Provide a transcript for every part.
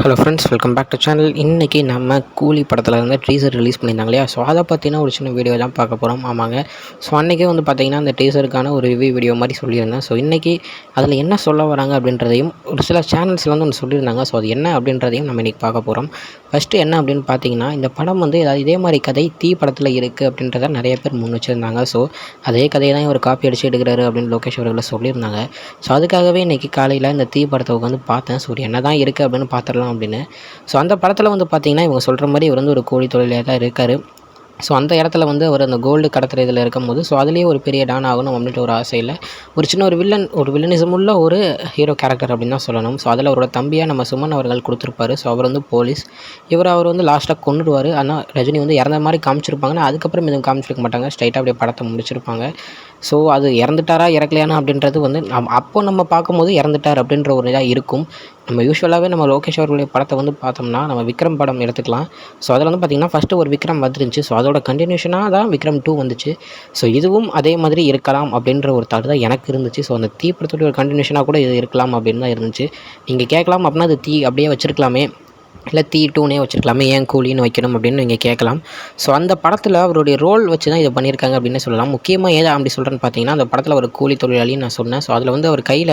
Hello friends, welcome back to channel. இன்றைக்கி நம்ம கூலி படத்தில் இருந்து டீசர் ரிலீஸ் பண்ணியிருந்தாங்க இல்லையா? ஸோ அதை பற்றின ஒரு சின்ன வீடியோ தான் பார்க்க போகிறோம். ஆமாங்க. ஸோ அன்றைக்கே வந்து பார்த்திங்கன்னா அந்த டீசருக்கான ஒரு ரிவ்யூ வீடியோ மாதிரி சொல்லியிருந்தேன். ஸோ இன்றைக்கி அதில் என்ன சொல்ல வராங்க அப்படின்றதையும் ஒரு சில சேனல்ஸில் வந்து ஒன்று சொல்லியிருந்தாங்க. ஸோ அது என்ன அப்படின்றதையும் நம்ம இன்றைக்கி பார்க்க போகிறோம். ஃபஸ்ட்டு என்ன அப்படின்னு பார்த்தீங்கன்னா, இந்த படம் வந்து இதே மாதிரி கதை தீ படத்தில் இருக்குது அப்படின்றத நிறைய பேர் முன் வச்சுருந்தாங்க. ஸோ அதே கதையை தான் ஒரு காப்பி அடித்து எடுக்கிறாரு அப்படின்னு லோகேஷ் அவர்களை சொல்லியிருந்தாங்க. ஸோ அதுக்காகவே இன்றைக்கி காலையில் இந்த தீ படத்தை உட்காந்து பார்த்தேன். ஸோ என்ன தான் இருக்குது அப்படின்னு பார்த்துடலாம் அப்படின்னு. ஸோ அந்த படத்தில் வந்து பார்த்திங்கன்னா, இவங்க சொல்கிற மாதிரி இவர் வந்து ஒரு கூலி தொழிலாளியாக தான் இருக்கார். ஸோ அந்த இடத்துல வந்து அவர் அந்த கோல்டு கடத்துற இதில் இருக்கும்போது, ஸோ அதுலேயே ஒரு பெரிய டான் ஆகணும் அப்படின்ற ஒரு ஆசையில் ஒரு சின்ன ஒரு வில்லனிசம் உள்ள ஒரு ஹீரோ கேரக்டர் அப்படின்னு தான் சொல்லணும். ஸோ அதில் அவரோட தம்பியாக நம்ம சுமன் அவர்கள் கொடுத்துருப்பாரு. ஸோ அவர் வந்து போலீஸ். அவர் வந்து லாஸ்ட்டாக கொன்னுடுவார். ஆனால் ரஜினி வந்து இறந்த மாதிரி காமிச்சிருப்பாங்கன்னா, அதுக்கப்புறம் எதுவும் காமிச்சிருக்க மாட்டாங்க. ஸ்ட்ரைட்டாக அப்படியே படத்தை முடிச்சிருப்பாங்க. ஸோ அது இறந்துட்டாரா இறக்கலையானா அப்படின்றது வந்து அப்போ நம்ம பார்க்கும்போது இறந்துட்டார் அப்படின்ற ஒரு இதாக இருக்கும். நம்ம யூசுவலாகவே நம்ம லோகேஷ் அவர்களுடைய படத்தை வந்து பார்த்தோம்னா, நம்ம விக்ரம் படம் எடுத்துக்கலாம். ஸோ அதில் வந்து பார்த்திங்கன்னா ஃபஸ்ட்டு ஒரு விக்ரம் வந்துருந்துச்சு. ஸோ அதோட கண்டினியூஷனாக தான் விக்ரம் 2 வந்துச்சு. ஸோ இதுவும் அதே மாதிரி இருக்கலாம் அப்படின்ற ஒரு தாட் தான் எனக்கு இருந்துச்சு. ஸோ அந்த தீ படத்துடைய ஒரு கண்டினியூஷனாக கூட இது இருக்கலாம் அப்படின்னு தான் இருந்துச்சு. நீங்கள் கேட்கலாம் அப்படின்னா அது தீ அப்படியே வச்சுருக்கலாமே, இல்லை தீ 2னே வச்சுருக்கலாமே, ஏன் கூலின்னு வைக்கணும் அப்படின்னு நீங்கள் கேட்கலாம். ஸோ அந்த படத்தில் அவருடைய ரோல் வச்சு தான் இதை பண்ணியிருக்காங்க அப்படின்னு சொல்லலாம். முக்கியமாக ஏன் அப்படி சொல்கிறேன்னு பார்த்தீங்கன்னா, அந்த படத்தில் ஒரு கூலி தொழிலாளின்னு நான் சொன்னேன். ஸோ அதில் வந்து அவர் கையில்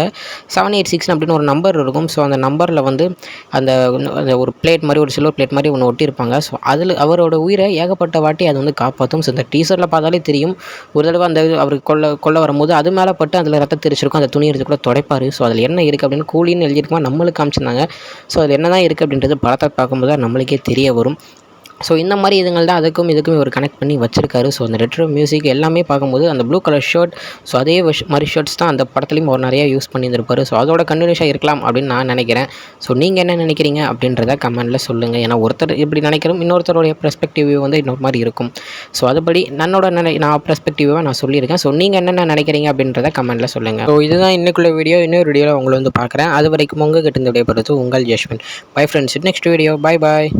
786 அப்படின்னு ஒரு நம்பர் இருக்கும். ஸோ அந்த நம்பரில் வந்து அந்த ஒரு பிளேட் மாதிரி, ஒரு சில்வர் பிளேட் மாதிரி ஒன்று ஒட்டியிருப்பாங்க. ஸோ அதில் அவரோட உயிரை ஏகப்பட்ட வாட்டி அது வந்து காப்பாற்றும். ஸோ இந்த டீசரில் பார்த்தாலே தெரியும். ஒரு தடவை அந்த அவர் கொல்ல வரும்போது அது மேலே பட்டு அதில் ரத்தம் தெரிச்சிருக்கும். அந்த துணி எடுத்து கூட துடைப்பார். ஸோ அதில் என்ன இருக்குது அப்படின்னு கூலின்னு எழுதியிருக்குமா நம்மளுக்கு காமிச்சிருந்தாங்க. ஸோ அதில் என்ன தான் இருக்குது அப்படின்றது படத்தை பார்க்கும்போது தான் நம்மளுக்கே தெரிய வரும். ஸோ இந்த மாதிரி இதுங்கள் தான் இதுக்குமே ஒரு கனெக்ட் பண்ணி வச்சிருக்காரு. ஸோ அந்த ரெட்ரோ மியூசிக் எல்லாமே பார்க்கும்போது அந்த ப்ளூ கலர் ஷர்ட், ஸோ அதே மாதிரி ஷர்ட்ஸ் தான் அந்த படத்துலையும் அவர் நிறையா யூஸ் பண்ணியிருந்திருப்பார். ஸோ அதோட கண்டினியூஷன் இருக்கலாம் அப்படின்னு நான் நினைக்கிறேன். ஸோ நீங்கள் என்ன நினைக்கிறீங்க அப்படின்றத கமெண்ட்டில் சொல்லுங்கள். ஏன்னா ஒருத்தர் இப்படி நினைக்கிறோம், இன்னொருத்தருடைய பெர்ஸ்பெக்டிவ் வந்து இன்னொரு மாதிரி இருக்கும். ஸோ அதுபடி நான் பெர்ஸ்பெக்டிவாக நான் சொல்லியிருக்கேன். ஸோ நீங்கள் என்னென்ன நினைக்கிறீங்க அப்படின்றத கமெண்ட்டில் சொல்லுங்கள். ஸோ இதுதான் இன்னைக்குள்ள வீடியோ. இன்னொரு வீடியோவில் உங்களை வந்து பார்க்குறேன். அது வரைக்கும் உங்கள்கிட்ட இந்த விடைபெறுவது உங்கள் Jaswant. Bye friends. Next video. Bye bye.